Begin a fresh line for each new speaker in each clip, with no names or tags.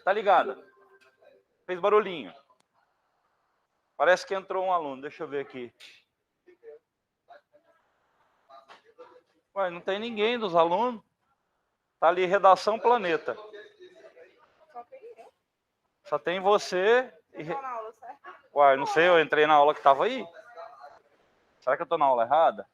Tá ligada? Fez barulhinho. Parece que entrou um aluno. Deixa eu ver aqui. Ué, não tem ninguém dos alunos. Tá ali, Redação Planeta. Só tem você e... Ué, não sei, eu entrei na aula que tava aí. Será que eu tô na aula errada?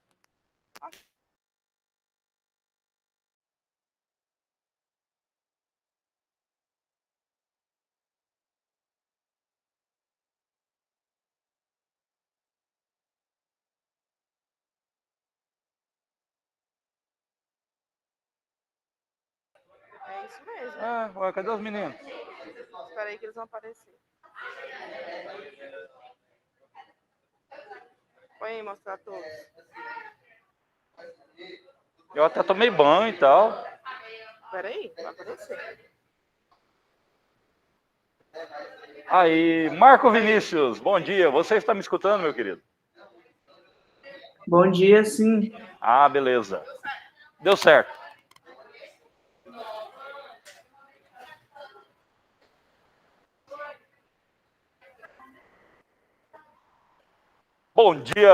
É isso mesmo.
Ué, cadê os meninos?
Espera aí que eles vão aparecer. Põe aí, mostrar todos.
Eu até tomei banho e tal.
Espera aí, vai aparecer.
Aí, Marco Vinícius, bom dia. Você está me escutando, meu querido?
Bom dia, sim.
Ah, beleza. Deu certo. Bom dia.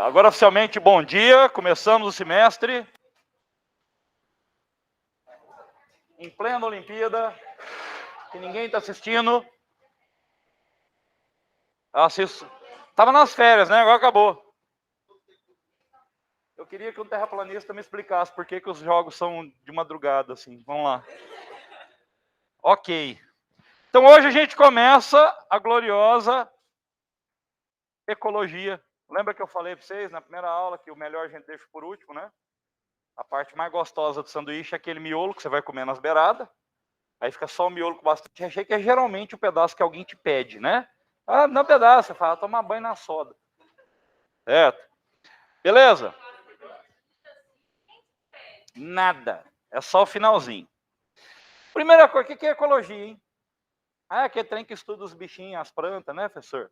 Agora oficialmente bom dia. Começamos o semestre. Em plena Olimpíada. Que ninguém está assistindo. Assisto. Tava nas férias, né? Agora acabou. Eu queria que um terraplanista me explicasse por que os jogos são de madrugada, assim. Vamos lá. Ok. Então hoje a gente começa a gloriosa ecologia. Lembra que eu falei para vocês na primeira aula que o melhor a gente deixa por último, né? A parte mais gostosa do sanduíche é aquele miolo que você vai comer nas beiradas. Aí fica só o miolo com bastante recheio, que é geralmente o pedaço que alguém te pede, né? Ah, não pedaço, você fala, tomar banho na soda. Certo? Beleza? Nada. É só o finalzinho. Primeira coisa, o que é ecologia, hein? Ah, é aquele trem que estuda os bichinhos, as plantas, né, professor?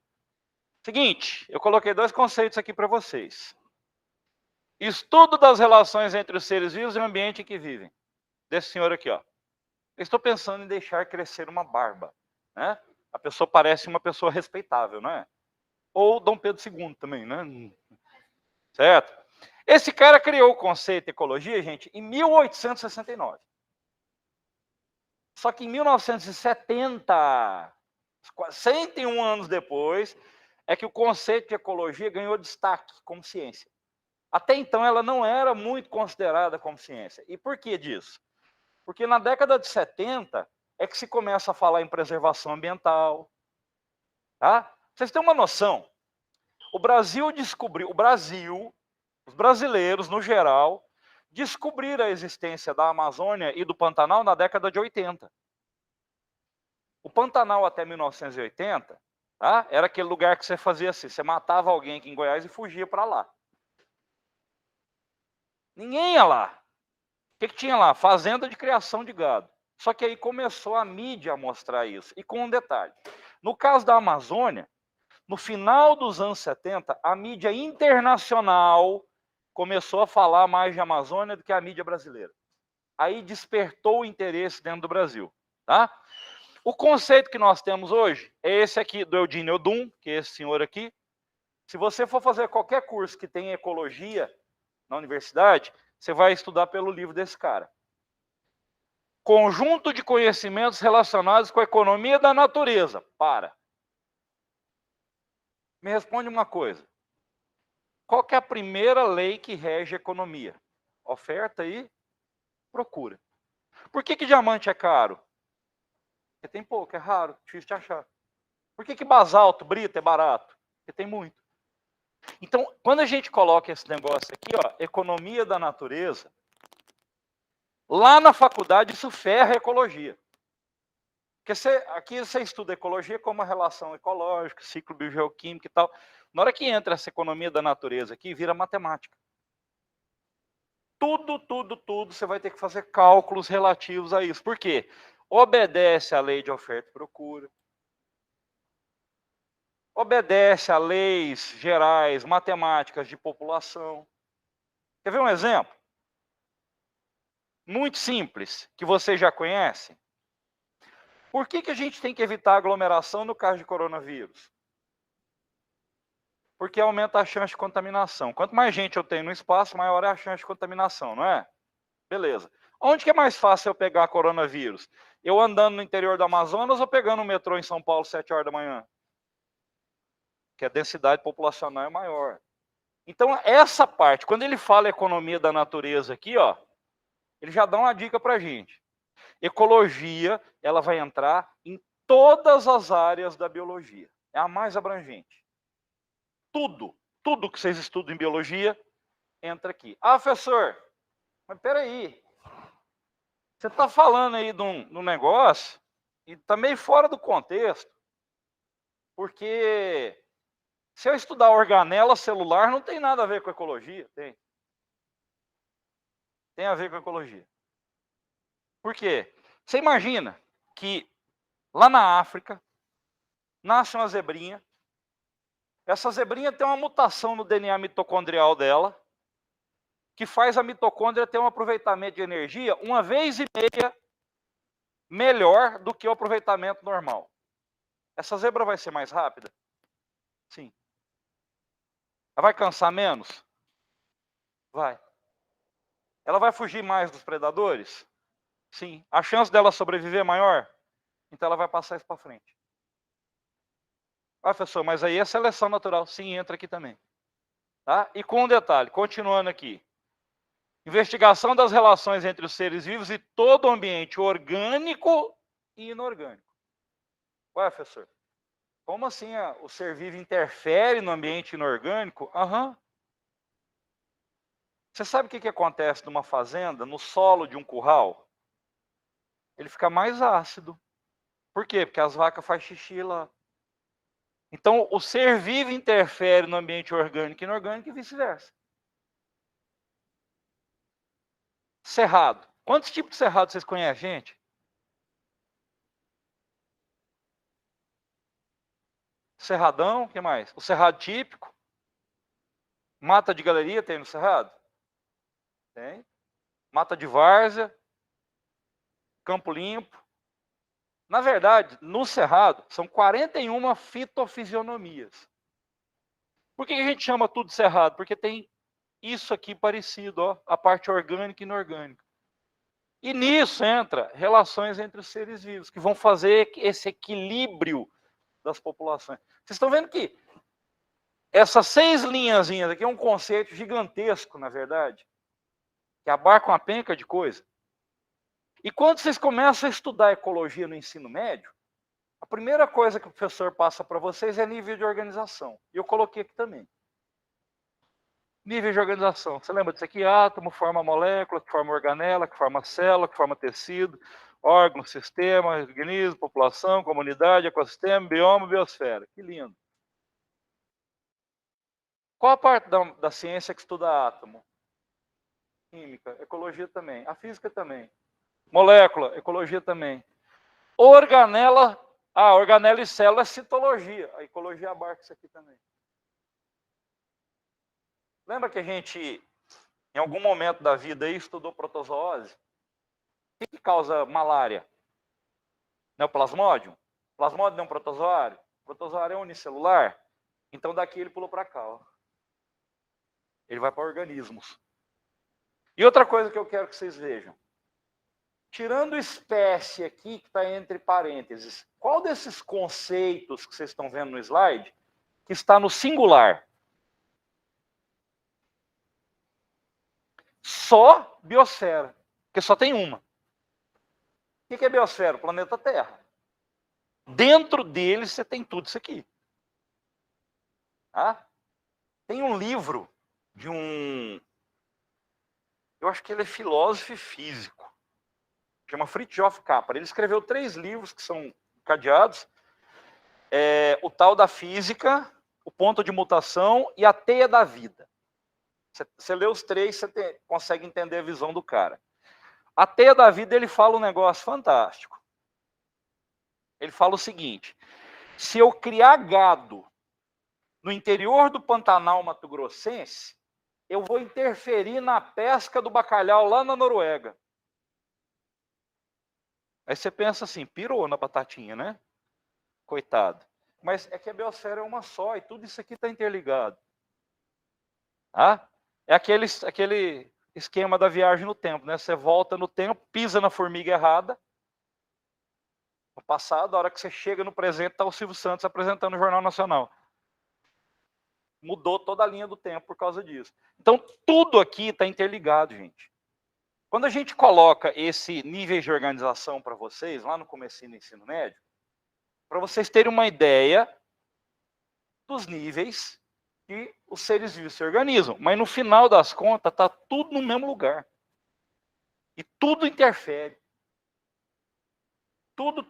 Seguinte, eu coloquei dois conceitos aqui para vocês. Estudo das relações entre os seres vivos e o ambiente em que vivem. Desse senhor aqui, ó. Eu estou pensando em deixar crescer uma barba, né? A pessoa parece uma pessoa respeitável, não é? Ou Dom Pedro II também, né? Certo? Esse cara criou o conceito de ecologia, gente, em 1869. Só que em 1970, 101 anos depois, é que o conceito de ecologia ganhou destaque como ciência. Até então ela não era muito considerada como ciência. E por que disso? Porque na década de 70 é que se começa a falar em preservação ambiental. Tá? Vocês têm uma noção? O Brasil descobriu, os brasileiros no geral, descobriram a existência da Amazônia e do Pantanal na década de 80. O Pantanal até 1980, tá? Era aquele lugar que você fazia assim, você matava alguém aqui em Goiás e fugia para lá. Ninguém ia lá. O que tinha lá? Fazenda de criação de gado. Só que aí começou a mídia a mostrar isso. E com um detalhe. No caso da Amazônia, no final dos anos 70, a mídia internacional começou a falar mais de Amazônia do que a mídia brasileira. Aí despertou o interesse dentro do Brasil. Tá? O conceito que nós temos hoje é esse aqui do Eudine Odum, que é esse senhor aqui. Se você for fazer qualquer curso que tenha ecologia na universidade, você vai estudar pelo livro desse cara. Conjunto de conhecimentos relacionados com a economia da natureza. Para. Me responde uma coisa. Qual que é a primeira lei que rege a economia? Oferta e procura. Por que diamante é caro? Porque tem pouco, é raro, difícil de achar. Por que basalto, brita é barato? Porque tem muito. Então, quando a gente coloca esse negócio aqui, ó, economia da natureza, lá na faculdade isso ferra a ecologia. Porque aqui você estuda ecologia como a relação ecológica, ciclo biogeoquímico e tal. Na hora que entra essa economia da natureza aqui, vira matemática. Tudo, você vai ter que fazer cálculos relativos a isso. Por quê? Obedece à lei de oferta e procura. Obedece a leis gerais, matemáticas de população. Quer ver um exemplo? Muito simples, que você já conhece. Por que a gente tem que evitar aglomeração no caso de coronavírus? Porque aumenta a chance de contaminação. Quanto mais gente eu tenho no espaço, maior é a chance de contaminação, não é? Beleza. Onde que é mais fácil eu pegar coronavírus? Eu andando no interior do Amazonas ou pegando o metrô em São Paulo 7 horas da manhã? Que a densidade populacional é maior. Então, essa parte, quando ele fala economia da natureza aqui, ó, ele já dá uma dica para a gente. Ecologia, ela vai entrar em todas as áreas da biologia. É a mais abrangente. Tudo que vocês estudam em biologia, entra aqui. Ah, professor, mas peraí. Você está falando aí de um negócio e está meio fora do contexto. Porque se eu estudar organela celular, não tem nada a ver com ecologia. Tem a ver com ecologia. Por quê? Você imagina que lá na África nasce uma zebrinha. Essa zebrinha tem uma mutação no DNA mitocondrial dela, que faz a mitocôndria ter um aproveitamento de energia 1,5 vezes melhor do que o aproveitamento normal. Essa zebra vai ser mais rápida? Sim. Ela vai cansar menos? Vai. Ela vai fugir mais dos predadores? Sim. A chance dela sobreviver é maior? Então ela vai passar isso para frente. Ah, professor, mas aí é seleção natural. Sim, entra aqui também. Tá? E com um detalhe, continuando aqui. Investigação das relações entre os seres vivos e todo o ambiente orgânico e inorgânico. Ué, professor, como assim o ser vivo interfere no ambiente inorgânico? Aham. Você sabe o que acontece numa fazenda, no solo de um curral? Ele fica mais ácido. Por quê? Porque as vacas fazem xixi lá. Então, o ser vivo interfere no ambiente orgânico e inorgânico e vice-versa. Cerrado. Quantos tipos de cerrado vocês conhecem, gente? Cerradão, o que mais? O cerrado típico. Mata de galeria tem no cerrado? Tem. Mata de várzea. Campo limpo. Na verdade, no cerrado, são 41 fitofisionomias. Por que a gente chama tudo de cerrado? Porque tem isso aqui parecido, ó, a parte orgânica e inorgânica. E nisso entra relações entre os seres vivos, que vão fazer esse equilíbrio das populações. Vocês estão vendo que essas 6 linhazinhas aqui é um conceito gigantesco, na verdade, que abarca uma penca de coisa. E quando vocês começam a estudar ecologia no ensino médio, a primeira coisa que o professor passa para vocês é nível de organização. E eu coloquei aqui também. Nível de organização. Você lembra disso aqui? Átomo, forma molécula, que forma organela, que forma célula, que forma tecido, órgão, sistema, organismo, população, comunidade, ecossistema, bioma, biosfera. Que lindo. Qual a parte da ciência que estuda átomo? Química, ecologia também. A física também. Molécula, ecologia também. Organela, organela e célula é citologia. A ecologia abarca isso aqui também. Lembra que a gente, em algum momento da vida aí, estudou protozoose? O que causa malária? Não é o plasmódio? Plasmódio não é um protozoário? O protozoário é unicelular? Então daqui ele pulou para cá. Ó. Ele vai para organismos. E outra coisa que eu quero que vocês vejam. Tirando espécie aqui, que está entre parênteses, qual desses conceitos que vocês estão vendo no slide que está no singular? Só biosfera, porque só tem uma. O que é biosfera? O planeta Terra. Dentro dele você tem tudo isso aqui. Tá? Tem um livro de eu acho que ele é filósofo e físico, chama Fritjof Capra. Ele escreveu 3 livros que são cadeados. O tal da física, o ponto de mutação e a teia da vida. Você lê os 3, você consegue entender a visão do cara. A teia da vida, ele fala um negócio fantástico. Ele fala o seguinte: se eu criar gado no interior do Pantanal Mato-Grossense, eu vou interferir na pesca do bacalhau lá na Noruega. Aí você pensa assim, pirou na batatinha, né? Coitado. Mas é que a biosfera é uma só e tudo isso aqui está interligado. Tá? É aquele esquema da viagem no tempo, né? Você volta no tempo, pisa na formiga errada, no passado, a hora que você chega no presente, está o Silvio Santos apresentando o Jornal Nacional. Mudou toda a linha do tempo por causa disso. Então, tudo aqui está interligado, gente. Quando a gente coloca esse nível de organização para vocês, lá no comecinho do ensino médio, para vocês terem uma ideia dos níveis que os seres vivos se organizam. Mas no final das contas, está tudo no mesmo lugar. E tudo interfere. Tudo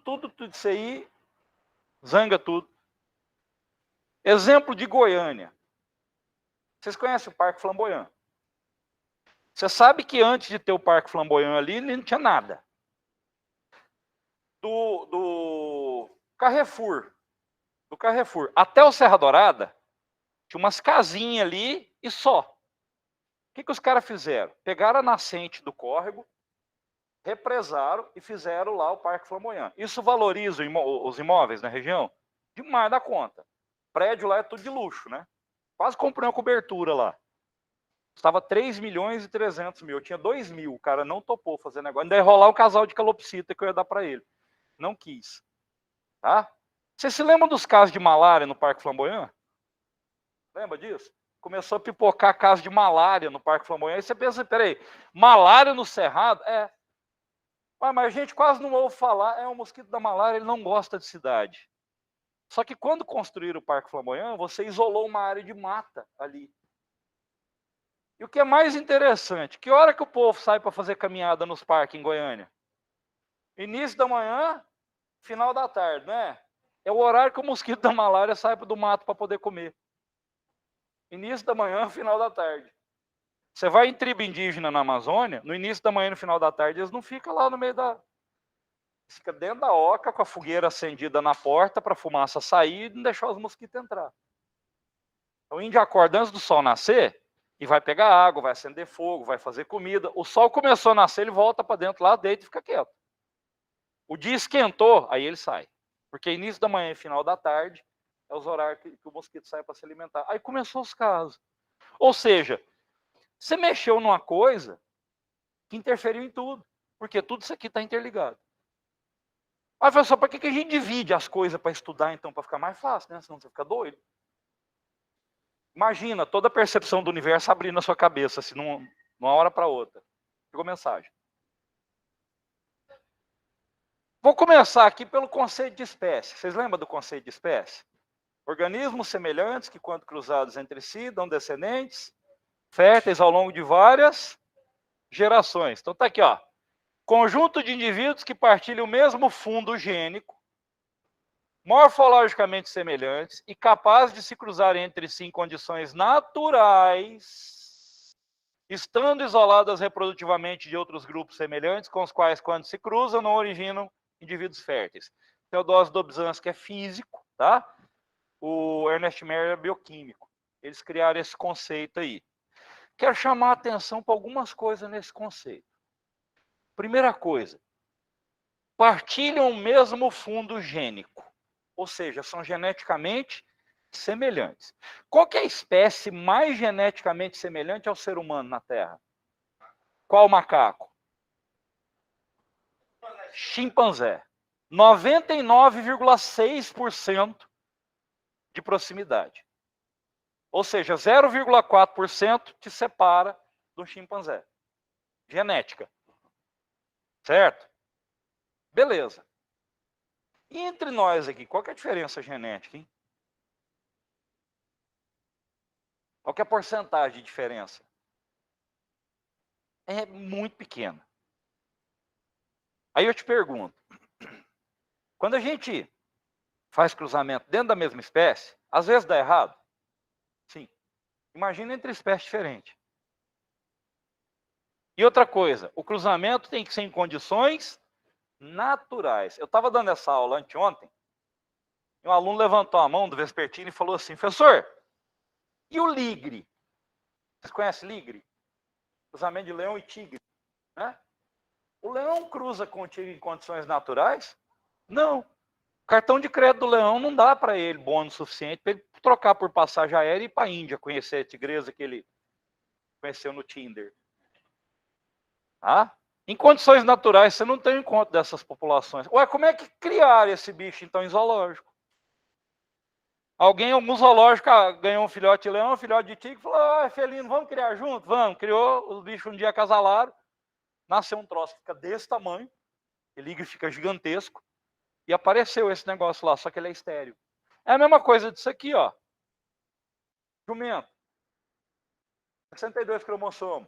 isso aí zanga tudo. Exemplo de Goiânia. Vocês conhecem o Parque Flamboyant? Você sabe que antes de ter o Parque Flamboyant ali, ele não tinha nada. Do Carrefour até o Serra Dourada, tinha umas casinhas ali e só. O que os caras fizeram? Pegaram a nascente do córrego, represaram e fizeram lá o Parque Flamboyant. Isso valoriza os imóveis na região? Demais da conta. O prédio lá é tudo de luxo, né? Quase comprei uma cobertura lá. Custava 3.300.000. Eu tinha 2.000. O cara não topou fazer negócio. Ainda ia rolar um casal de calopsita que eu ia dar para ele. Não quis. Tá? Você se lembra dos casos de malária no Parque Flamboyant? Lembra disso? Começou a pipocar casos de malária no Parque Flamboyant. Aí você pensa, peraí, malária no Cerrado? É. Mas a gente quase não ouve falar, o mosquito da malária, ele não gosta de cidade. Só que quando construíram o Parque Flamboyant, você isolou uma área de mata ali. E o que é mais interessante, que hora que o povo sai para fazer caminhada nos parques em Goiânia? Início da manhã, final da tarde, não é? É o horário que o mosquito da malária sai do mato para poder comer. Início da manhã, final da tarde. Você vai em tribo indígena na Amazônia, no início da manhã e no final da tarde, eles não ficam lá no meio da... Fica dentro da oca, com a fogueira acendida na porta, para a fumaça sair e não deixar os mosquitos entrar. Então, o índio acorda antes do sol nascer, e vai pegar água, vai acender fogo, vai fazer comida. O sol começou a nascer, ele volta para dentro lá, deita e fica quieto. O dia esquentou, aí ele sai. Porque início da manhã e final da tarde é os horários que o mosquito sai para se alimentar. Aí começou os casos. Ou seja, você mexeu numa coisa que interferiu em tudo. Porque tudo isso aqui está interligado. Aí professor, para que a gente divide as coisas para estudar, então, para ficar mais fácil, né? Senão você fica doido. Imagina toda a percepção do universo abrindo na sua cabeça, assim, numa hora para outra. Chegou mensagem. Vou começar aqui pelo conceito de espécie. Vocês lembram do conceito de espécie? Organismos semelhantes que, quando cruzados entre si, dão descendentes férteis ao longo de várias gerações. Então tá aqui, ó. Conjunto de indivíduos que partilham o mesmo fundo gênico, morfologicamente semelhantes e capazes de se cruzar entre si em condições naturais, estando isoladas reprodutivamente de outros grupos semelhantes, com os quais, quando se cruzam, não originam indivíduos férteis. Theodore Dobzhansky é físico, tá? O Ernest Mayr é bioquímico. Eles criaram esse conceito aí. Quero chamar a atenção para algumas coisas nesse conceito. Primeira coisa, partilham o mesmo fundo gênico. Ou seja, são geneticamente semelhantes. Qual que é a espécie mais geneticamente semelhante ao ser humano na Terra? Qual macaco? Chimpanzé. 99,6% de proximidade. Ou seja, 0,4% te separa do chimpanzé. Genética. Certo? Beleza. E entre nós aqui, qual que é a diferença genética, hein? Qual que é a porcentagem de diferença? É muito pequena. Aí eu te pergunto, quando a gente faz cruzamento dentro da mesma espécie, às vezes dá errado? Sim. Imagina entre espécies diferentes. E outra coisa, o cruzamento tem que ser em condições naturais. Eu estava dando essa aula anteontem, e um aluno levantou a mão do vespertino e falou assim, professor, e o ligre? Vocês conhecem ligre? Cruzamento de leão e tigre, né? O leão cruza contigo em condições naturais? Não. O cartão de crédito do leão não dá para ele bônus suficiente para ele trocar por passagem aérea e ir para a Índia conhecer a tigresa que ele conheceu no Tinder. Ah? Em condições naturais, você não tem encontro dessas populações. Ué, como é que criaram esse bicho, então, em zoológico? Alguém em algum zoológico ganhou um filhote de leão, um filhote de tigre, falou, ah, felino, vamos criar junto? Vamos. Criou, os bichos um dia acasalaram, nasceu um troço que fica desse tamanho, ele fica gigantesco, e apareceu esse negócio lá, só que ele é estéril. É a mesma coisa disso aqui, ó. Jumento. 62 cromossomos.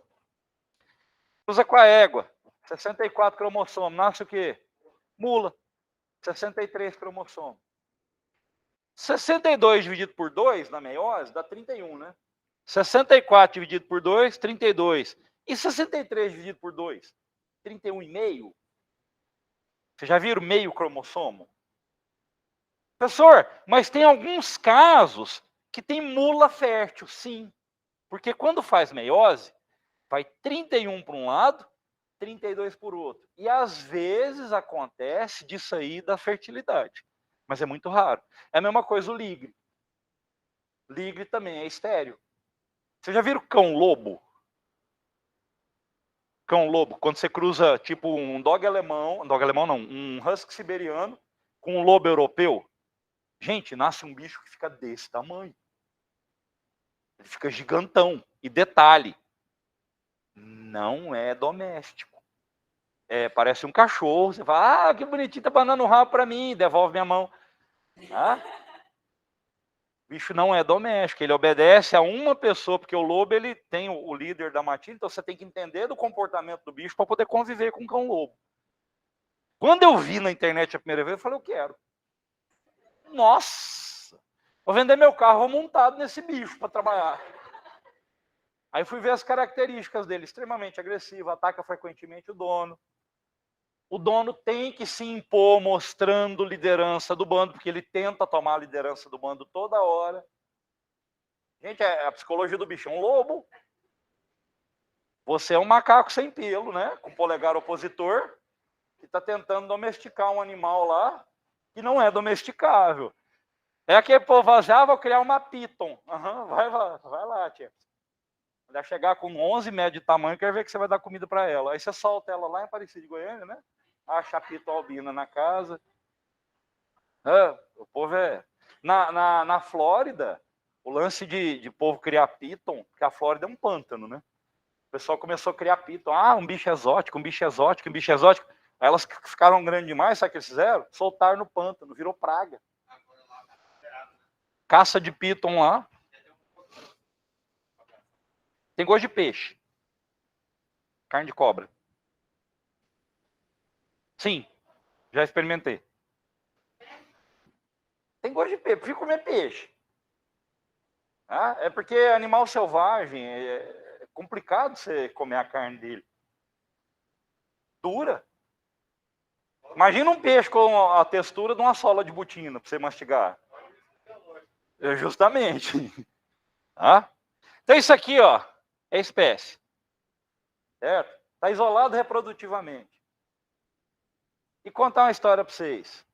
Cruza com a égua. 64 cromossomos. Nasce o quê? Mula. 63 cromossomos. 62 dividido por 2 na meiose dá 31, né? 64 dividido por 2, 32. E 63 dividido por 2? 31,5. Vocês já viram meio cromossomo? Professor, mas tem alguns casos que tem mula fértil, sim. Porque quando faz meiose, vai 31 para um lado, 32 por outro. E às vezes acontece disso aí da fertilidade. Mas é muito raro. É a mesma coisa o ligre. Ligre também é estéril. Vocês já viram cão-lobo? Cão-lobo, quando você cruza tipo um dog alemão não, um husky siberiano com um lobo europeu. Gente, nasce um bicho que fica desse tamanho. Ele fica gigantão. E detalhe, não é doméstico. É, parece um cachorro. Você fala, ah, que bonitinho, tá banando o rabo para mim, devolve minha mão. Ah? O bicho não é doméstico, ele obedece a uma pessoa, porque o lobo ele tem o líder da matilha, então você tem que entender do comportamento do bicho para poder conviver com o cão-lobo. Quando eu vi na internet a primeira vez, eu falei, eu quero. Nossa! Vou vender meu carro, vou montado nesse bicho para trabalhar. Aí fui ver as características dele, extremamente agressivo, ataca frequentemente o dono. O dono tem que se impor mostrando liderança do bando, porque ele tenta tomar a liderança do bando toda hora. Gente, é a psicologia do bicho. É um lobo. Você é um macaco sem pelo, né? Com polegar opositor, que está tentando domesticar um animal lá que não é domesticável. É aquele povo, já vou criar uma piton. Uhum, vai lá, tia. Quando ela chegar com 11 metros de tamanho, quer ver que você vai dar comida para ela. Aí você solta ela lá em Aparecida de Goiânia, né? Acha a piton albina na casa. O povo é... Na Flórida, o lance de povo criar piton, porque a Flórida é um pântano, né? O pessoal começou a criar piton. Ah, um bicho exótico, um bicho exótico, um bicho exótico. Aí elas ficaram grandes demais, sabe o que eles fizeram? Soltaram no pântano, virou praga. Caça de piton lá. Tem gosto de peixe. Carne de cobra. Sim, já experimentei. Tem gosto de peixe, prefiro comer peixe. Ah, é porque animal selvagem, é complicado você comer a carne dele. Dura. Imagina um peixe com a textura de uma sola de botina para você mastigar. É justamente. Ah? Então isso aqui, ó, é espécie. Certo? Está isolado reprodutivamente. E contar uma história para vocês.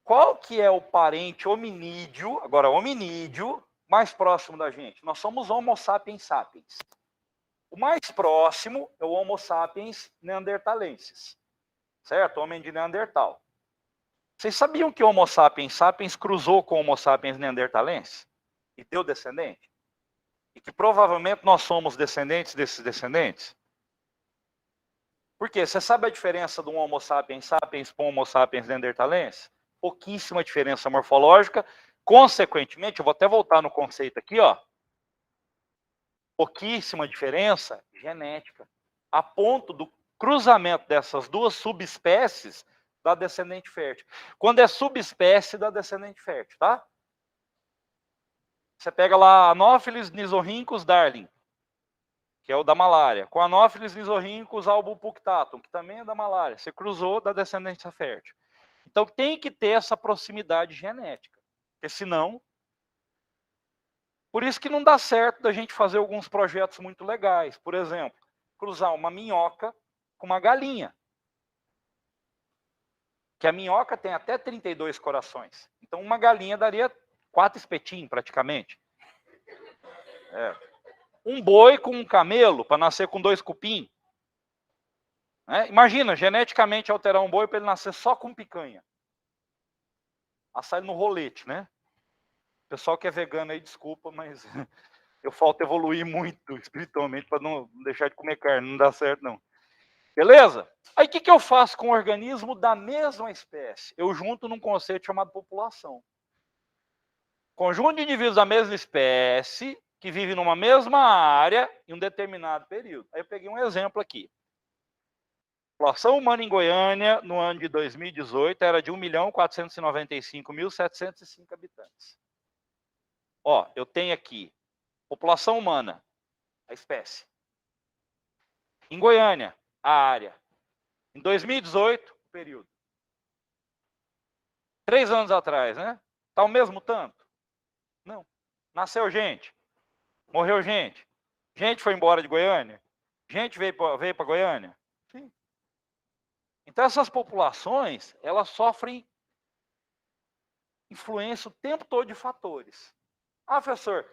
Qual que é o parente hominídeo, agora hominídeo, mais próximo da gente? Nós somos Homo sapiens sapiens. O mais próximo é o Homo sapiens neanderthalensis. Certo? Homem de Neandertal. Vocês sabiam que o Homo sapiens sapiens cruzou com o Homo sapiens neanderthalensis? E deu descendente? E que provavelmente nós somos descendentes desses descendentes? Por quê? Você sabe a diferença do Homo sapiens sapiens com o Homo sapiens neanderthalensis? Pouquíssima diferença morfológica. Consequentemente, eu vou até voltar no conceito aqui, ó. Pouquíssima diferença genética. A ponto do cruzamento dessas duas subespécies da descendente fértil. Quando é subespécie da descendente fértil, tá? Você pega lá Anopheles nisorhynchus darling, que é o da malária, com Anopheles nisorhynchus albupunctatum, que também é da malária. Você cruzou da descendência fértil. Então tem que ter essa proximidade genética, porque senão... Por isso que não dá certo da gente fazer alguns projetos muito legais. Por exemplo, cruzar uma minhoca com uma galinha. Que a minhoca tem até 32 corações. Então, uma galinha daria 4 espetinhos, praticamente. Um boi com um camelo, para nascer com 2 cupim. Né? Imagina, geneticamente alterar um boi para ele nascer só com picanha. Assar ele no rolete, né? O pessoal que é vegano aí, desculpa, mas eu falto evoluir muito espiritualmente para não deixar de comer carne, não dá certo não. Beleza? Aí o que eu faço com o organismo da mesma espécie? Eu junto num conceito chamado população. Conjunto de indivíduos da mesma espécie, que vivem numa mesma área em um determinado período. Aí eu peguei um exemplo aqui. A população humana em Goiânia, no ano de 2018, era de 1.495.705 habitantes. Ó, eu tenho aqui, população humana, a espécie. Em Goiânia, a área. Em 2018, o período. 3 anos atrás, né? Está o mesmo tanto? Não. Nasceu gente. Morreu gente. Gente foi embora de Goiânia. Gente veio para Goiânia. Sim. Então, essas populações, elas sofrem influência o tempo todo de fatores. Ah, professor,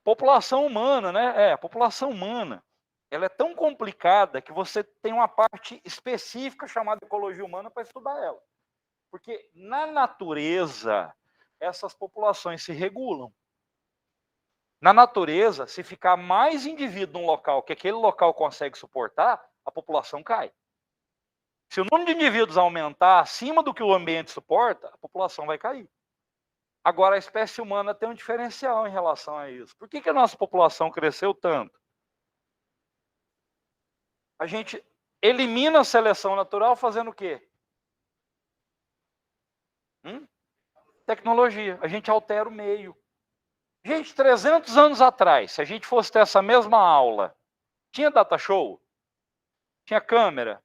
população humana, né? A população humana, ela é tão complicada que você tem uma parte específica chamada ecologia humana para estudar ela. Porque na natureza, essas populações se regulam. Na natureza, se ficar mais indivíduo num local que aquele local consegue suportar, a população cai. Se o número de indivíduos aumentar acima do que o ambiente suporta, a população vai cair. Agora, a espécie humana tem um diferencial em relação a isso. Por que a nossa população cresceu tanto? A gente elimina a seleção natural fazendo o quê? Tecnologia. A gente altera o meio. Gente, 300 anos atrás, se a gente fosse ter essa mesma aula, tinha data show? Tinha câmera?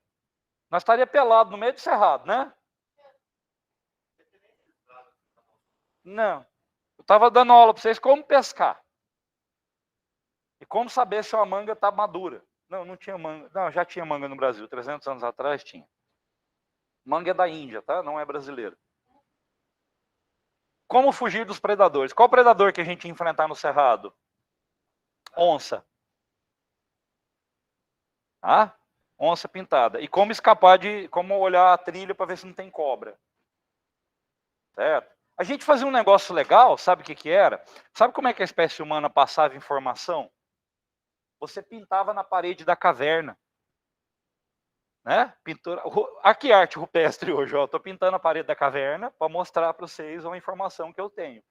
Nós estaríamos pelados no meio do cerrado, né? Não. Eu estava dando aula para vocês como pescar. E como saber se uma manga está madura. Não, não tinha manga. Não, já tinha manga no Brasil. 300 anos atrás tinha. Manga é da Índia, tá? Não é brasileira. Como fugir dos predadores? Qual predador que a gente ia enfrentar no cerrado? Onça. Ah? Onça pintada. E como escapar de... Como olhar a trilha para ver se não tem cobra. Certo? A gente fazia um negócio legal, sabe o que era? Sabe como é que a espécie humana passava informação? Você pintava na parede da caverna. Né? Pintura... Aqui arte rupestre hoje, ó. Estou pintando a parede da caverna para mostrar para vocês uma informação que eu tenho.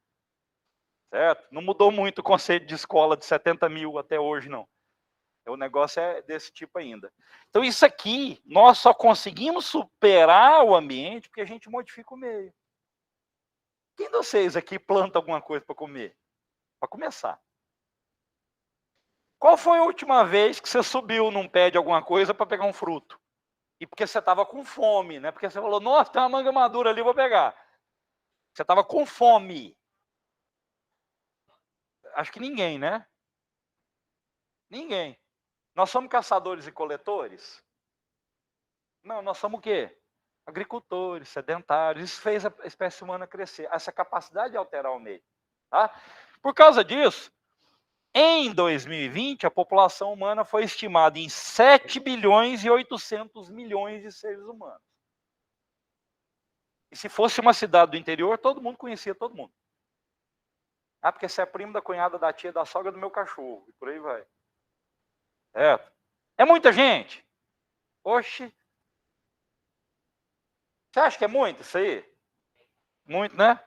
Certo? Não mudou muito o conceito de escola de 70 mil até hoje, não. O negócio é desse tipo ainda. Então, isso aqui, nós só conseguimos superar o ambiente porque a gente modifica o meio. Quem de vocês aqui planta alguma coisa para comer? Para começar. Qual foi a última vez que você subiu num pé de alguma coisa para pegar um fruto? E porque você estava com fome, né? Porque você falou, nossa, tem uma manga madura ali, vou pegar. Você estava com fome. Acho que ninguém, né? Ninguém. Nós somos caçadores e coletores? Não, nós somos o quê? Agricultores, sedentários. Isso fez a espécie humana crescer. Essa capacidade de alterar o meio. Tá? Por causa disso, em 2020, a população humana foi estimada em 7 bilhões e 800 milhões de seres humanos. E se fosse uma cidade do interior, todo mundo conhecia todo mundo. Ah, porque você é primo da cunhada, da tia, da sogra do meu cachorro. E por aí vai. É muita gente? Oxe. Você acha que é muito isso aí? Muito, né?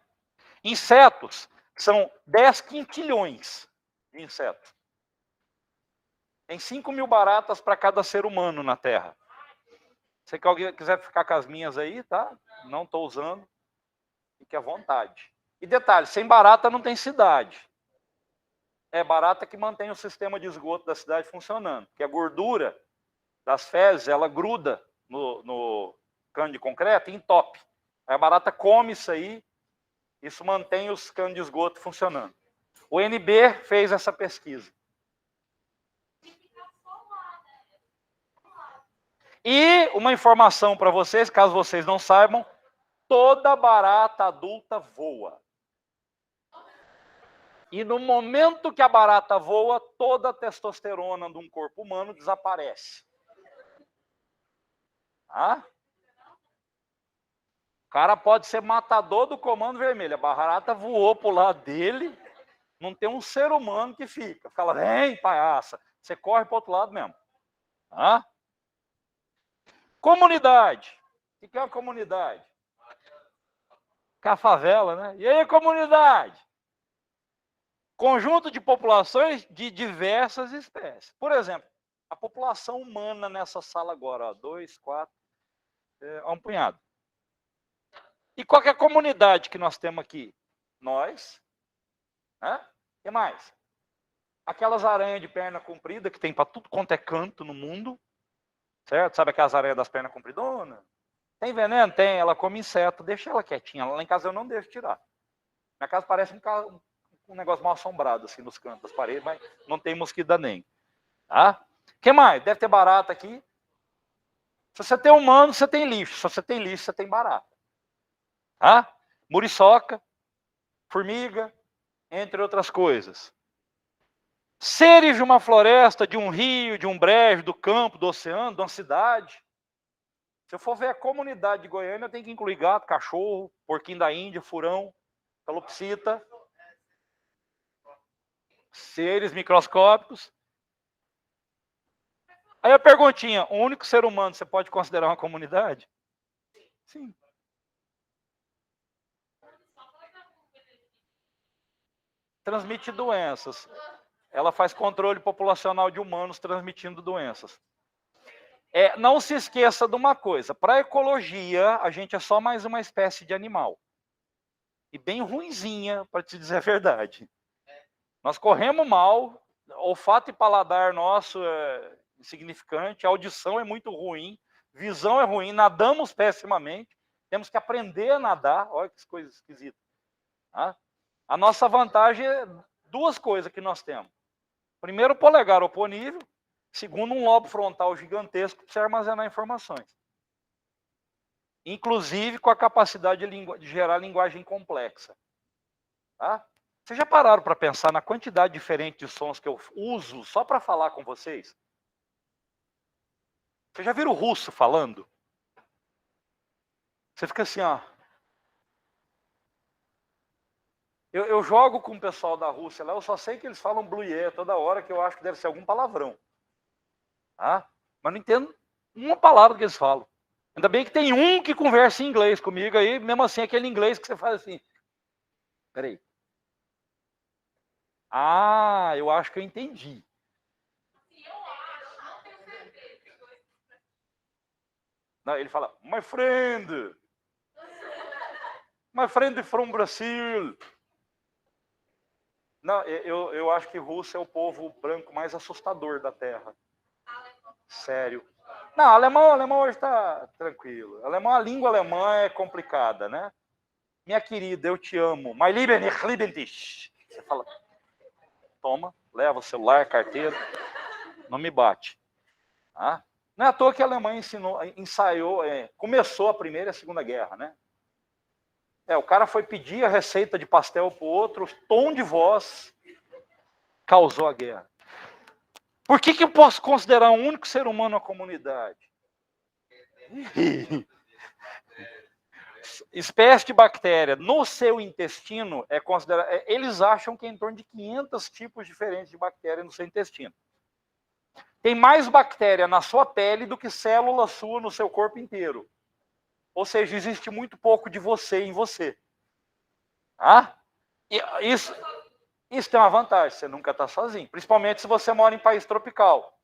Insetos. São 10 quintilhões de insetos. Tem 5 mil baratas para cada ser humano na Terra. Se alguém quiser ficar com as minhas aí, tá? Não estou usando. Fique à vontade. E detalhe, sem barata não tem cidade. É barata que mantém o sistema de esgoto da cidade funcionando. Porque a gordura das fezes, ela gruda no cano de concreto e entope. A barata come isso aí, isso mantém os canos de esgoto funcionando. O NB fez essa pesquisa. E uma informação para vocês, caso vocês não saibam, toda barata adulta voa. E no momento que a barata voa, toda a testosterona de um corpo humano desaparece. Tá? O cara pode ser matador do Comando Vermelho. A barata voou pro lado dele, não tem um ser humano que fica. Fala, vem, palhaça. Você corre pro outro lado mesmo. Tá? Comunidade. O que é uma comunidade? Que é a favela, né? E aí, comunidade? Conjunto de populações de diversas espécies. Por exemplo, a população humana nessa sala agora, ó, 2, 4, um punhado. E qual que é a comunidade que nós temos aqui? Nós. Né? O que mais? Aquelas aranhas de perna comprida que tem para tudo quanto é canto no mundo. Certo? Sabe aquelas aranhas das pernas compridonas? Tem veneno? Tem. Ela come inseto. Deixa ela quietinha. Lá em casa eu não deixo tirar. Minha casa parece um negócio mal assombrado, assim, nos cantos das paredes, mas não tem mosquito nem. Tá? O que mais? Deve ter barata aqui. Se você tem humano, você tem lixo. Se você tem lixo, você tem barata. Tá? Muriçoca, formiga, entre outras coisas. Seres de uma floresta, de um rio, de um brejo, do campo, do oceano, de uma cidade. Se eu for ver a comunidade de Goiânia, eu tenho que incluir gato, cachorro, porquinho da Índia, furão, calopsita, seres microscópicos. Aí a perguntinha, o único ser humano você pode considerar uma comunidade? Sim. Transmite doenças. Ela faz controle populacional de humanos transmitindo doenças. Não se esqueça de uma coisa, para a ecologia, a gente é só mais uma espécie de animal. E bem ruinzinha, para te dizer a verdade. Nós corremos mal, olfato e paladar nosso é insignificante, a audição é muito ruim, visão é ruim, nadamos pessimamente, temos que aprender a nadar, olha que coisa esquisita. Tá? A nossa vantagem é duas coisas que nós temos. Primeiro, o polegar oponível. Segundo, um lobo frontal gigantesco para você armazenar informações. Inclusive com a capacidade de gerar linguagem complexa. Tá? Vocês já pararam para pensar na quantidade diferente de sons que eu uso só para falar com vocês? Vocês já viram o russo falando? Você fica assim, ó. Eu jogo com o pessoal da Rússia lá, eu só sei que eles falam bluie toda hora, que eu acho que deve ser algum palavrão. Tá? Mas não entendo uma palavra que eles falam. Ainda bem que tem um que conversa em inglês comigo aí, mesmo assim, aquele inglês que você faz assim. Peraí. Ah, eu acho que eu entendi. Não, ele fala, my friend from Brazil. Não, eu acho que Rússia é o povo branco mais assustador da Terra. Sério. Não, alemão hoje está tranquilo. A língua alemã é complicada, né? Minha querida, eu te amo. My Lieben, ich liebe dich. Você fala, toma, leva o celular, carteira. Não me bate. Tá? Não é à toa que a Alemanha ensaiou, começou a Primeira e a Segunda Guerra, né? O cara foi pedir a receita de pastel para o outro, o tom de voz causou a guerra. Por que eu posso considerar um único ser humano a comunidade? Espécie de bactéria no seu intestino é considerada. Eles acham que é em torno de 500 tipos diferentes de bactéria no seu intestino. Tem mais bactéria na sua pele do que célula sua no seu corpo inteiro. Ou seja, existe muito pouco de você em você. Ah? Isso tem uma vantagem, você nunca está sozinho. Principalmente se você mora em país tropical.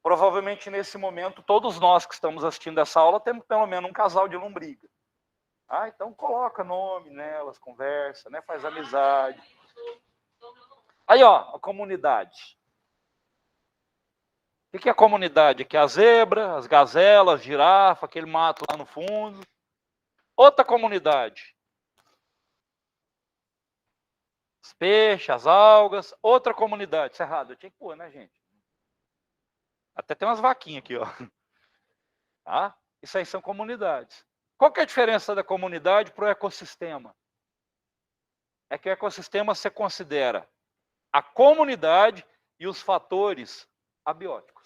Provavelmente nesse momento, todos nós que estamos assistindo essa aula temos pelo menos um casal de lombriga. Então coloca nome nelas, conversa, né? Faz amizade. Aí, ó, a comunidade. O que é a comunidade? Aqui é a zebra, as gazelas, girafa, aquele mato lá no fundo. Outra comunidade. Os peixes, as algas. Outra comunidade. Isso é errado, eu tinha que pôr, né, gente? Até tem umas vaquinhas aqui, ó. Tá? Isso aí são comunidades. Qual que é a diferença da comunidade para o ecossistema? É que o ecossistema você considera a comunidade e os fatores abióticos.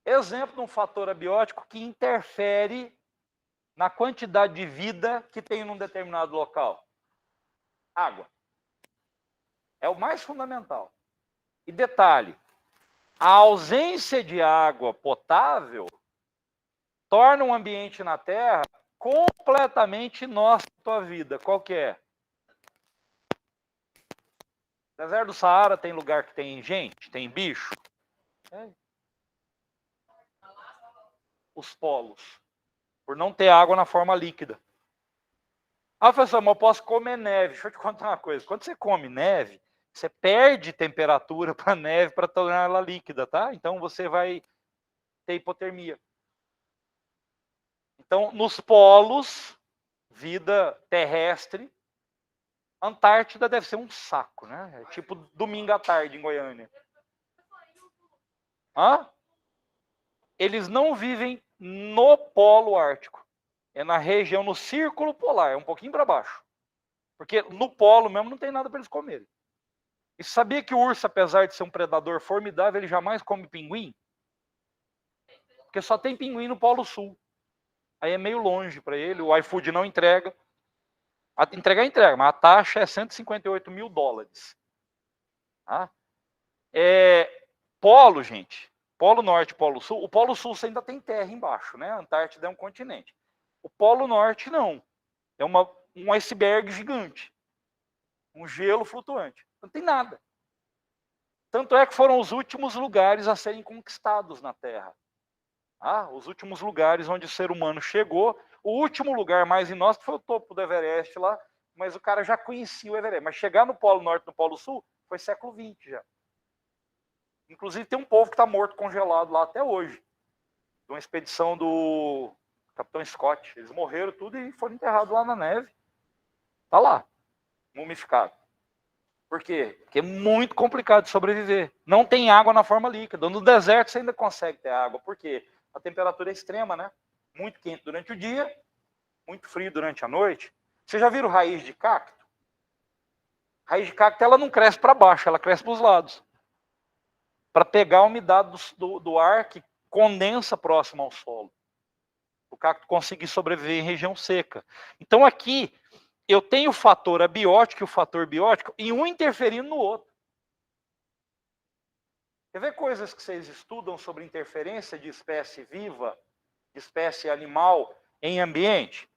Exemplo de um fator abiótico que interfere na quantidade de vida que tem num determinado local. Água. É o mais fundamental. E detalhe, a ausência de água potável torna um ambiente na Terra completamente inóspito à vida. Qual que é? Deserto do Saara tem lugar que tem gente, tem bicho. Os polos. Por não ter água na forma líquida. Ah, professor, mas eu posso comer neve. Deixa eu te contar uma coisa. Quando você come neve, você perde temperatura para a neve para tornar ela líquida, tá? Então você vai ter hipotermia. Então, nos polos, vida terrestre, Antártida deve ser um saco, né? É tipo domingo à tarde em Goiânia. Hã? Eles não vivem no polo ártico. É na região, no círculo polar, é um pouquinho para baixo. Porque no polo mesmo não tem nada para eles comerem. E sabia que o urso, apesar de ser um predador formidável, ele jamais come pinguim? Porque só tem pinguim no Polo Sul. Aí é meio longe para ele, o iFood não entrega. Entrega, mas a taxa é 158 mil dólares. Tá? Polo, gente. Polo Norte e Polo Sul. O Polo Sul você ainda tem terra embaixo, né? A Antártida é um continente. O Polo Norte não. É um iceberg gigante. Um gelo flutuante. Não tem nada. Tanto é que foram os últimos lugares a serem conquistados na Terra. Os últimos lugares onde o ser humano chegou. O último lugar mais inóspito foi o topo do Everest lá, mas o cara já conhecia o Everest. Mas chegar no Polo Norte e no Polo Sul foi século XX já. Inclusive tem um povo que está morto congelado lá até hoje. De uma expedição do Capitão Scott. Eles morreram tudo e foram enterrados lá na neve. Está lá, mumificado. Por quê? Porque é muito complicado de sobreviver. Não tem água na forma líquida. No deserto você ainda consegue ter água. Por quê? A temperatura é extrema, né? Muito quente durante o dia, muito frio durante a noite. Vocês já viram raiz de cacto? Raiz de cacto ela não cresce para baixo, ela cresce para os lados. Para pegar a umidade do ar que condensa próximo ao solo. O cacto conseguir sobreviver em região seca. Então aqui eu tenho o fator abiótico e o fator biótico e um interferindo no outro. Quer ver coisas que vocês estudam sobre interferência de espécie viva, de espécie animal em ambiente?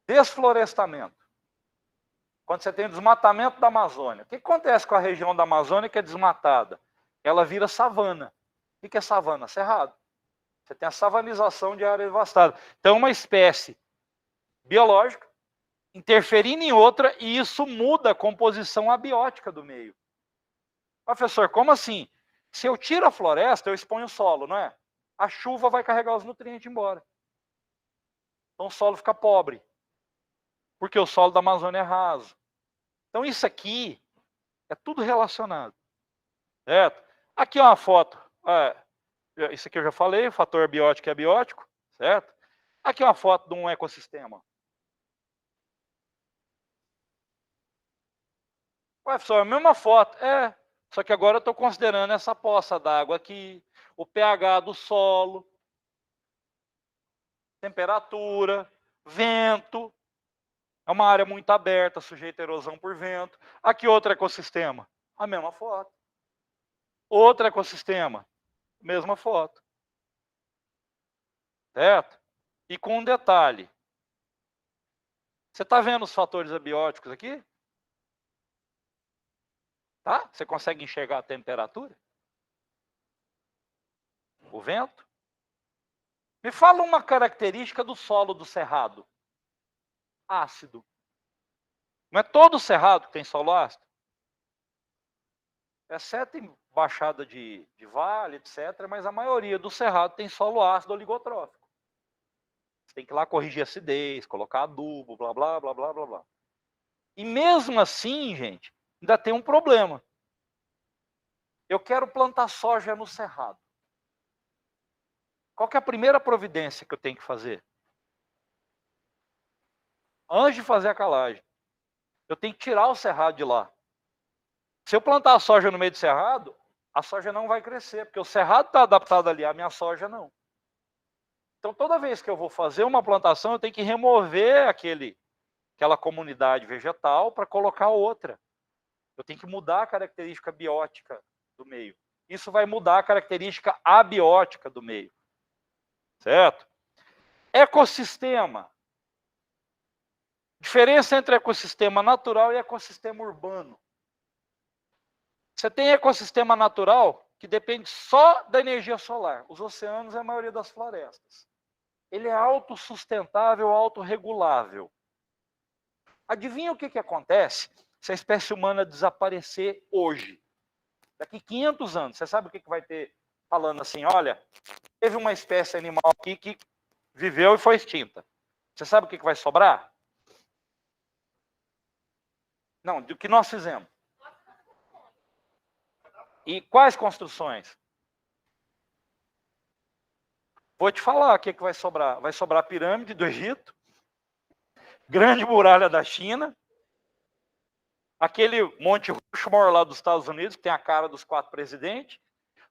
Desflorestamento. Quando você tem desmatamento da Amazônia. O que acontece com a região da Amazônia que é desmatada? Ela vira savana. O que é savana? Cerrado. Você tem a savanização de área devastada. Então, uma espécie biológica interferindo em outra e isso muda a composição abiótica do meio. Professor, como assim? Se eu tiro a floresta, eu exponho o solo, não é? A chuva vai carregar os nutrientes embora. Então o solo fica pobre. Porque o solo da Amazônia é raso. Então isso aqui é tudo relacionado. Certo? Aqui é uma foto. Isso aqui eu já falei, o fator biótico e abiótico. Certo? Aqui é uma foto de um ecossistema. Ué, professor, a mesma foto. Só que agora eu estou considerando essa poça d'água aqui, o pH do solo, temperatura, vento. É uma área muito aberta, sujeita a erosão por vento. Aqui outro ecossistema, a mesma foto. Outro ecossistema, mesma foto. Certo? E com um detalhe. Você está vendo os fatores abióticos aqui? Tá? Você consegue enxergar a temperatura? O vento? Me fala uma característica do solo do cerrado. Ácido. Não é todo cerrado que tem solo ácido? Exceto em baixada de vale, etc. Mas a maioria do cerrado tem solo ácido oligotrófico. Você tem que ir lá corrigir a acidez, colocar adubo, blá, blá, blá, blá, blá, blá. E mesmo assim, gente, ainda tem um problema. Eu quero plantar soja no cerrado. Qual que é a primeira providência que eu tenho que fazer? Antes de fazer a calagem, eu tenho que tirar o cerrado de lá. Se eu plantar a soja no meio do cerrado, a soja não vai crescer, porque o cerrado está adaptado ali, a minha soja não. Então, toda vez que eu vou fazer uma plantação, eu tenho que remover aquela comunidade vegetal para colocar outra. Eu tenho que mudar a característica biótica do meio. Isso vai mudar a característica abiótica do meio. Certo? Ecossistema. Diferença entre ecossistema natural e ecossistema urbano. Você tem ecossistema natural que depende só da energia solar. Os oceanos é a maioria das florestas. Ele é autossustentável, autorregulável. Adivinha o que acontece se a espécie humana desaparecer hoje? Daqui 500 anos, você sabe o que vai ter falando assim, olha, teve uma espécie animal aqui que viveu e foi extinta. Você sabe o que vai sobrar? Não, do que nós fizemos. E quais construções? Vou te falar o que vai sobrar. Vai sobrar a pirâmide do Egito, grande muralha da China, aquele Monte Rushmore lá dos Estados Unidos, que tem a cara dos 4 presidentes.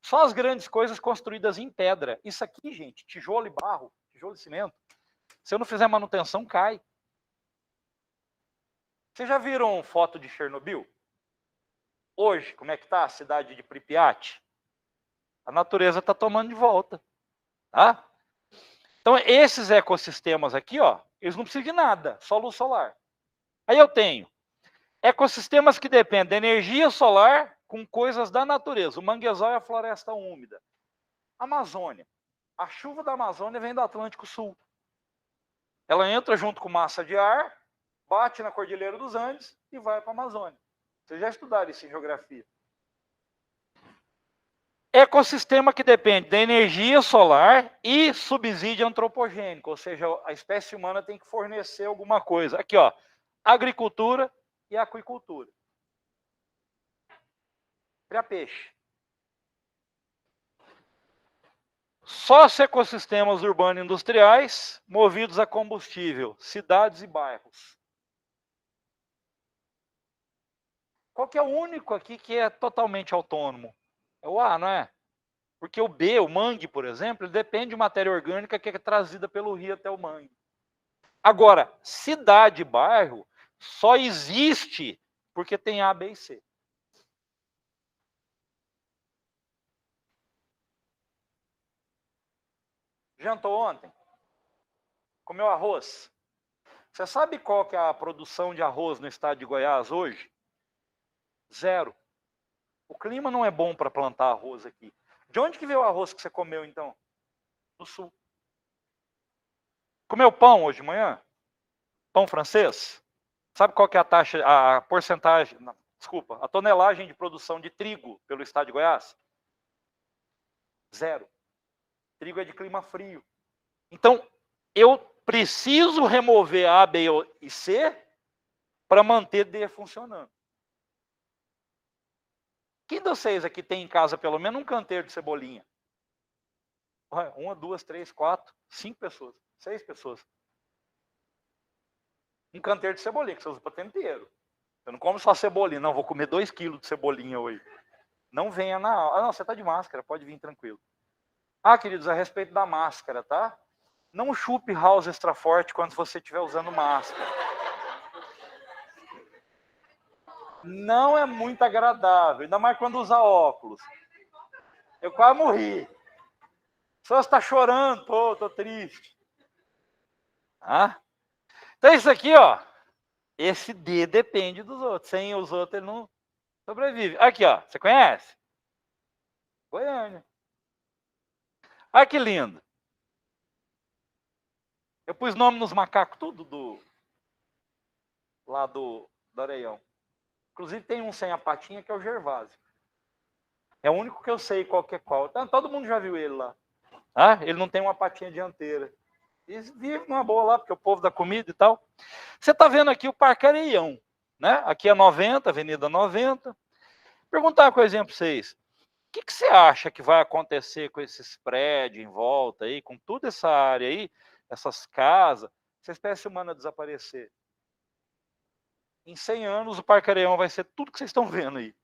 Só as grandes coisas construídas em pedra. Isso aqui, gente, tijolo e barro, tijolo e cimento. Se eu não fizer manutenção, cai. Vocês já viram foto de Chernobyl? Hoje, como é que está a cidade de Pripyat? A natureza está tomando de volta. Tá? Então, esses ecossistemas aqui, ó, eles não precisam de nada, só luz solar. Aí eu tenho ecossistemas que dependem da energia solar com coisas da natureza. O manguezal é a floresta úmida. Amazônia. A chuva da Amazônia vem do Atlântico Sul. Ela entra junto com massa de ar, bate na Cordilheira dos Andes e vai para a Amazônia. Vocês já estudaram isso em geografia. Ecossistema que depende da energia solar e subsídio antropogênico, ou seja, a espécie humana tem que fornecer alguma coisa. Aqui, ó, agricultura e aquicultura. Para peixe. Socioecossistemas urbanos industriais movidos a combustível, cidades e bairros. Qual que é o único aqui que é totalmente autônomo? É o A, não é? Porque o B, o mangue, por exemplo, ele depende de matéria orgânica que é trazida pelo rio até o mangue. Agora, cidade e bairro só existe porque tem A, B e C. Jantou ontem? Comeu arroz? Você sabe qual que é a produção de arroz no estado de Goiás hoje? 0. O clima não é bom para plantar arroz aqui. De onde que veio o arroz que você comeu, então? Do sul. Comeu pão hoje de manhã? Pão francês? Sabe qual que é a taxa, a porcentagem, não, desculpa, a tonelagem de produção de trigo pelo estado de Goiás? 0. Trigo é de clima frio. Então, eu preciso remover A, B e C para manter D funcionando. Quem de vocês aqui tem em casa pelo menos um canteiro de cebolinha? 1, 2, 3, 4, 5 pessoas, 6 pessoas. Um canteiro de cebolinha que você usa para tempero. Eu não como só cebolinha, não, vou comer 2 quilos de cebolinha hoje. Não venha na aula. Ah, não, você está de máscara, pode vir tranquilo. Ah, queridos, a respeito da máscara, tá? Não chupe House Extra Forte quando você estiver usando máscara. Não é muito agradável, ainda mais quando usa óculos. Eu quase morri. Só está chorando, tô triste. Ah? Então isso aqui, ó, esse D depende dos outros. Sem os outros ele não sobrevive. Aqui, ó, você conhece? Goiânia. Olha que lindo. Eu pus nome nos macacos tudo lá do Areião. Inclusive tem um sem a patinha que é o Gervásio. É o único que eu sei qual que é qual. Então, todo mundo já viu ele lá. Ah, ele não tem uma patinha dianteira. E vive numa boa lá, porque o povo da comida e tal. Você está vendo aqui o Parque Areião, né? Aqui é 90, Avenida 90. Perguntar uma coisinha para vocês. que você acha que vai acontecer com esses prédios em volta aí, com toda essa área aí, essas casas, se a espécie humana desaparecer? Em 100 anos, o Parque Areião vai ser tudo que vocês estão vendo aí.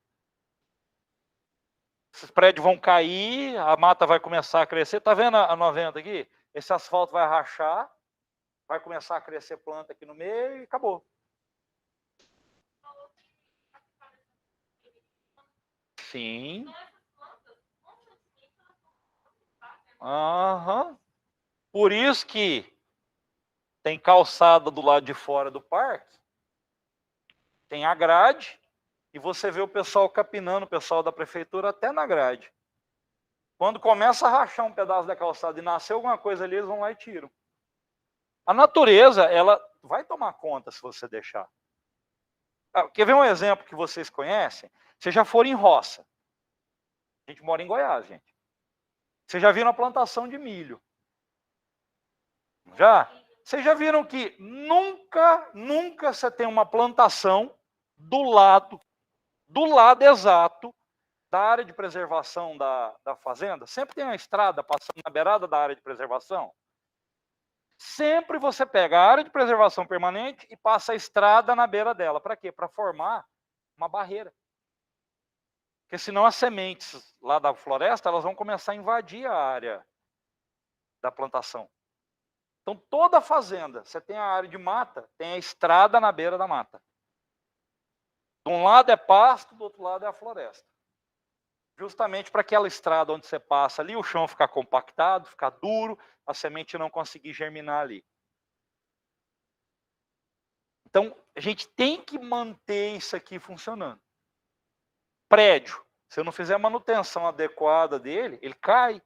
Esses prédios vão cair, a mata vai começar a crescer. Está vendo a 90 aqui? Esse asfalto vai rachar, vai começar a crescer planta aqui no meio e acabou. Sim. Aham. Por isso que tem calçada do lado de fora do parque, tem a grade, e você vê o pessoal capinando, o pessoal da prefeitura até na grade. Quando começa a rachar um pedaço da calçada e nascer alguma coisa ali, eles vão lá e tiram. A natureza, ela vai tomar conta se você deixar. Quer ver um exemplo que vocês conhecem? Vocês já foram em roça. A gente mora em Goiás, gente. Vocês já viram a plantação de milho? Já? Vocês já viram que nunca você tem uma plantação do lado exato da área de preservação da fazenda? Sempre tem uma estrada passando na beirada da área de preservação. Sempre você pega a área de preservação permanente e passa a estrada na beira dela. Para quê? Para formar uma barreira. Porque senão as sementes lá da floresta, elas vão começar a invadir a área da plantação. Então, toda fazenda, você tem a área de mata, tem a estrada na beira da mata. De um lado é pasto, do outro lado é a floresta. Justamente para aquela estrada onde você passa ali, o chão ficar compactado, ficar duro, a semente não conseguir germinar ali. Então, a gente tem que manter isso aqui funcionando. Prédio, se eu não fizer a manutenção adequada dele, ele cai.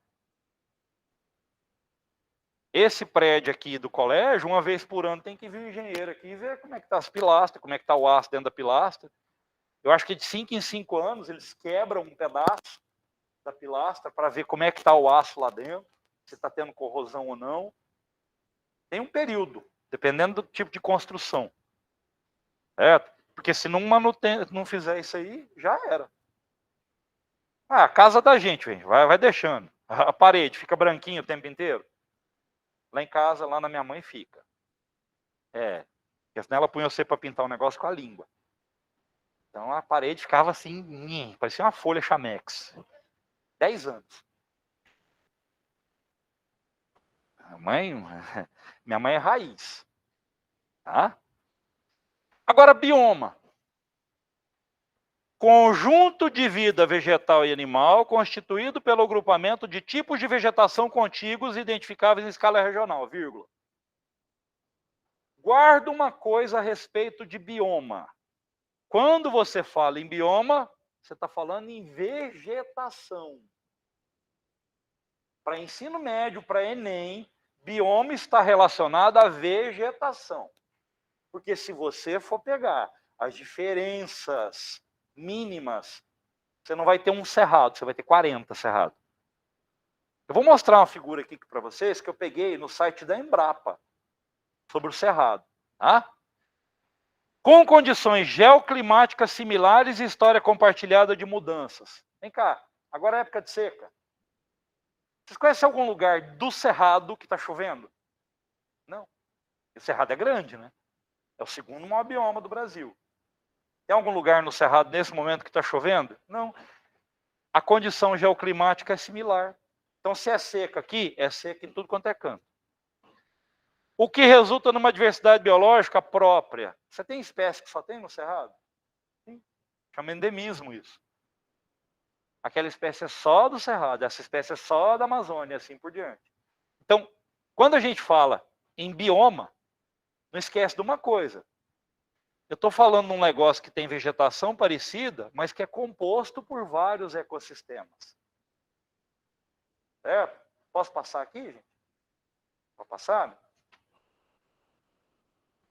Esse prédio aqui do colégio, uma vez por ano, tem que vir o engenheiro aqui e ver como é que está as pilastras, como é que está o aço dentro da pilastra. Eu acho que de 5 em 5 anos eles quebram um pedaço da pilastra para ver como é que está o aço lá dentro, se está tendo corrosão ou não. Tem um período, dependendo do tipo de construção. Porque se não fizer isso aí, já era. A casa da gente, vai deixando. A parede fica branquinha o tempo inteiro. Lá em casa, lá na minha mãe, fica. Porque senão ela punha você para pintar um negócio com a língua. Então a parede ficava assim, parecia uma folha chamex. 10 anos. Minha mãe é raiz. Tá? Agora, bioma. Conjunto de vida vegetal e animal constituído pelo agrupamento de tipos de vegetação contíguos identificáveis em escala regional, vírgula. Guarda uma coisa a respeito de bioma. Quando você fala em bioma, você está falando em vegetação. Para ensino médio, para Enem, bioma está relacionado à vegetação. Porque se você for pegar as diferenças mínimas, você não vai ter um cerrado, você vai ter 40 cerrados. Eu vou mostrar uma figura aqui para vocês que eu peguei no site da Embrapa sobre o cerrado. Tá? Com condições geoclimáticas similares e história compartilhada de mudanças. Vem cá, agora é época de seca. Vocês conhecem algum lugar do cerrado que está chovendo? Não. O cerrado é grande, né? É o segundo maior bioma do Brasil. Tem algum lugar no cerrado nesse momento que está chovendo? Não. A condição geoclimática é similar. Então, se é seca aqui, é seca em tudo quanto é canto. O que resulta numa diversidade biológica própria. Você tem espécie que só tem no cerrado? Sim. Chama endemismo isso. Aquela espécie é só do cerrado, essa espécie é só da Amazônia, assim por diante. Então, quando a gente fala em bioma, não esquece de uma coisa. Eu estou falando de um negócio que tem vegetação parecida, mas que é composto por vários ecossistemas. Certo? Posso passar aqui, gente? Pode passar?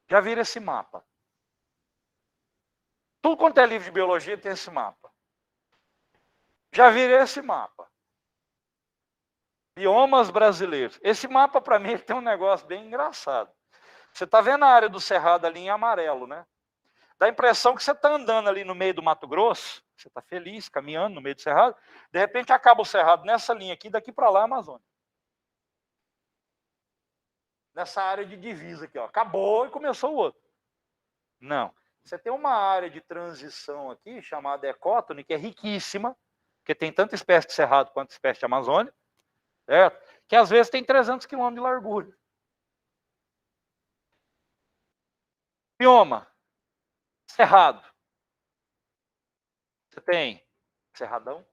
Já viram esse mapa? Tudo quanto é livro de biologia tem esse mapa. Já viram esse mapa? Biomas brasileiros. Esse mapa, para mim, tem um negócio bem engraçado. Você está vendo a área do cerrado ali em amarelo, né? Dá a impressão que você está andando ali no meio do Mato Grosso, você está feliz, caminhando no meio do cerrado, de repente acaba o cerrado nessa linha aqui, daqui para lá é a Amazônia. Nessa área de divisa aqui, ó, acabou e começou o outro. Não. Você tem uma área de transição aqui, chamada ecótone, que é riquíssima, porque tem tanta espécie de cerrado quanto espécie de Amazônia, certo? Que às vezes tem 300 quilômetros de largura. Bioma, cerrado. Você tem cerradão,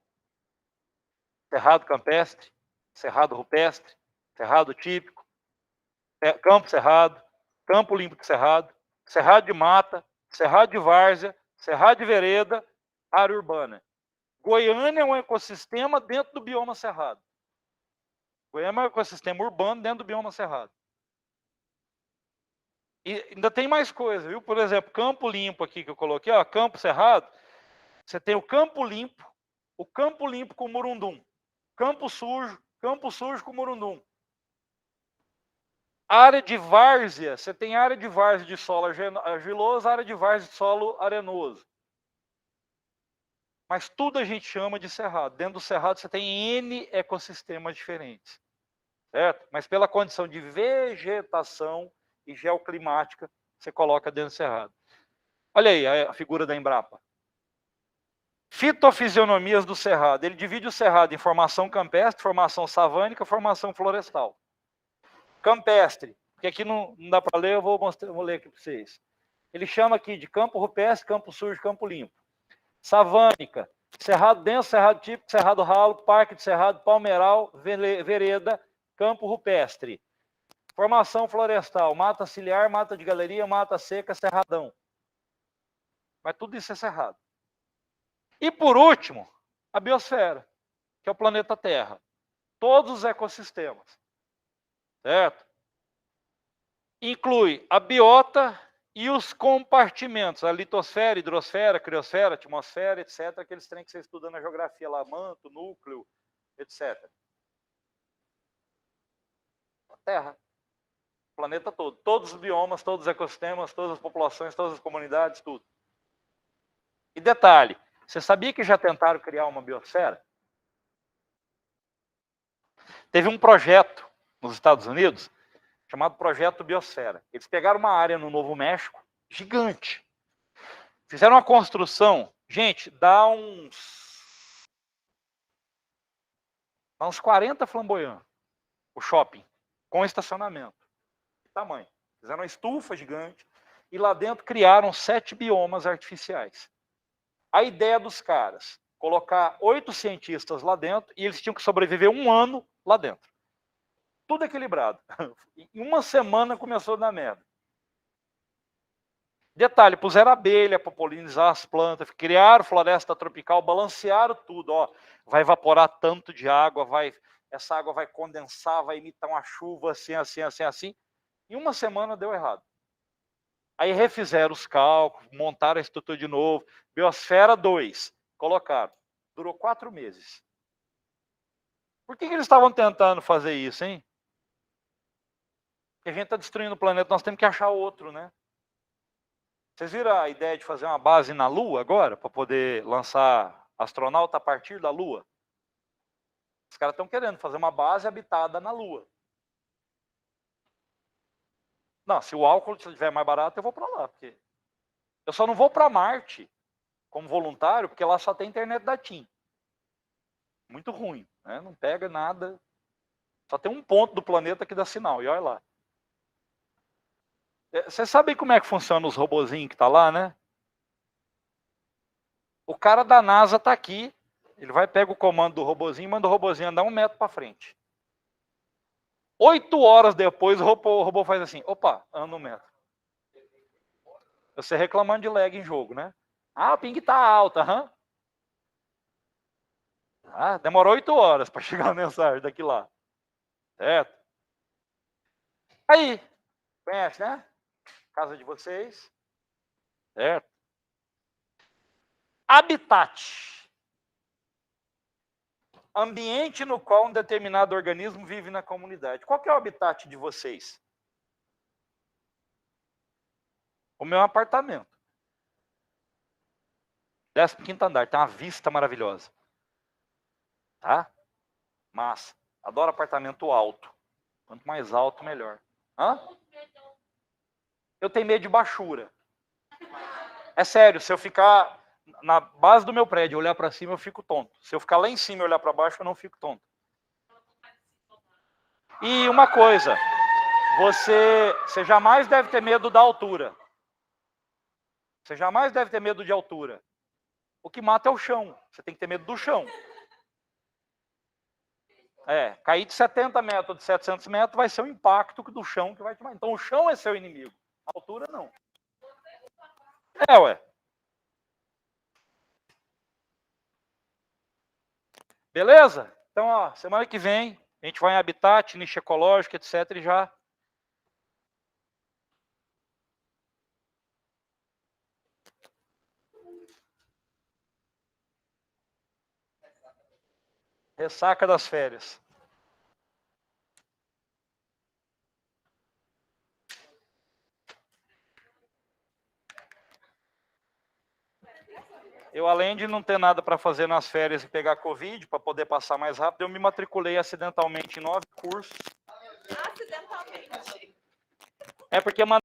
cerrado campestre, cerrado rupestre, cerrado típico, campo cerrado, campo limpo de cerrado, cerrado de mata, cerrado de várzea, cerrado de vereda, área urbana. Goiânia é um ecossistema dentro do bioma cerrado. Goiânia é um ecossistema urbano dentro do bioma cerrado. E ainda tem mais coisa, viu? Por exemplo, campo limpo aqui que eu coloquei, ó, campo cerrado, você tem o campo limpo com murundum. Campo sujo com murundum. Área de várzea, você tem área de várzea de solo argiloso, área de várzea de solo arenoso. Mas tudo a gente chama de cerrado. Dentro do cerrado você tem N ecossistemas diferentes. Certo? Mas pela condição de vegetação e geoclimática, você coloca dentro do cerrado. Olha aí a figura da Embrapa. Fitofisionomias do cerrado. Ele divide o cerrado em formação campestre, formação savânica, formação florestal. Campestre, porque aqui não dá para ler, eu vou ler aqui para vocês. Ele chama aqui de campo rupestre, campo sujo, campo limpo. Savânica, cerrado denso, cerrado típico, cerrado ralo, parque de cerrado, palmeiral, vereda, campo rupestre. Formação florestal, mata ciliar, mata de galeria, mata seca, cerradão. Mas tudo isso é cerrado. E por último, a biosfera, que é o planeta Terra. Todos os ecossistemas. Certo? Inclui a biota e os compartimentos, a litosfera, hidrosfera, criosfera, atmosfera, etc., aqueles trem que você estuda na geografia lá, manto, núcleo, etc. A Terra. O planeta todo. Todos os biomas, todos os ecossistemas, todas as populações, todas as comunidades, tudo. E detalhe, você sabia que já tentaram criar uma biosfera? Teve um projeto nos Estados Unidos chamado Projeto Biosfera. Eles pegaram uma área no Novo México, gigante. Fizeram uma construção, gente, dá uns 40 flamboyants, o shopping, com estacionamento. Que tamanho. Fizeram uma estufa gigante e lá dentro criaram 7 biomas artificiais. A ideia dos caras, colocar 8 cientistas lá dentro e eles tinham que sobreviver 1 ano lá dentro. Tudo equilibrado. Em uma semana começou a dar merda. Detalhe, puseram abelha para polinizar as plantas, criaram floresta tropical, balancearam tudo. Ó, vai evaporar tanto de água, essa água vai condensar, vai imitar uma chuva assim, assim, assim, assim. Em uma semana deu errado. Aí refizeram os cálculos, montaram a estrutura de novo. Biosfera 2, colocaram. Durou 4 meses. Por que eles estavam tentando fazer isso, hein? Porque a gente está destruindo o planeta, nós temos que achar outro, né? Vocês viram a ideia de fazer uma base na Lua agora, para poder lançar astronauta a partir da Lua? Os caras estão querendo fazer uma base habitada na Lua. Não, se o álcool estiver mais barato, eu vou para lá. Porque eu só não vou para Marte como voluntário, porque lá só tem internet da TIM. Muito ruim, né? Não pega nada. Só tem um ponto do planeta que dá sinal, e olha lá. Vocês sabem como é que funciona os robozinhos que tá lá, né? O cara da NASA está aqui, ele vai pegar o comando do robozinho, manda o robozinho andar 1 metro para frente. 8 horas depois o robô faz assim, opa, anda 1 metro. Você reclamando de lag em jogo, né? Ah, o ping tá alto, aham. Ah, demorou 8 horas para chegar a mensagem daqui lá. Certo? Aí, conhece, né? Casa de vocês. Certo? Habitat. Ambiente no qual um determinado organismo vive na comunidade. Qual que é o habitat de vocês? O meu apartamento. 15º andar, tem uma vista maravilhosa. Tá? Massa. Adoro apartamento alto. Quanto mais alto, melhor. Hã? Eu tenho medo de baixura. É sério, se eu ficar na base do meu prédio e olhar para cima, eu fico tonto. Se eu ficar lá em cima e olhar para baixo, eu não fico tonto. E uma coisa, você jamais deve ter medo da altura. Você jamais deve ter medo de altura. O que mata é o chão. Você tem que ter medo do chão. Cair de 70 metros ou de 700 metros vai ser o impacto do chão que vai te matar. Então o chão é seu inimigo. A altura não. Ué. Beleza? Então, ó, semana que vem, a gente vai em habitat, nicho ecológico, etc. E já... Ressaca das férias. Eu, além de não ter nada para fazer nas férias e pegar Covid, para poder passar mais rápido, eu me matriculei acidentalmente em 9 cursos.
Acidentalmente?
É porque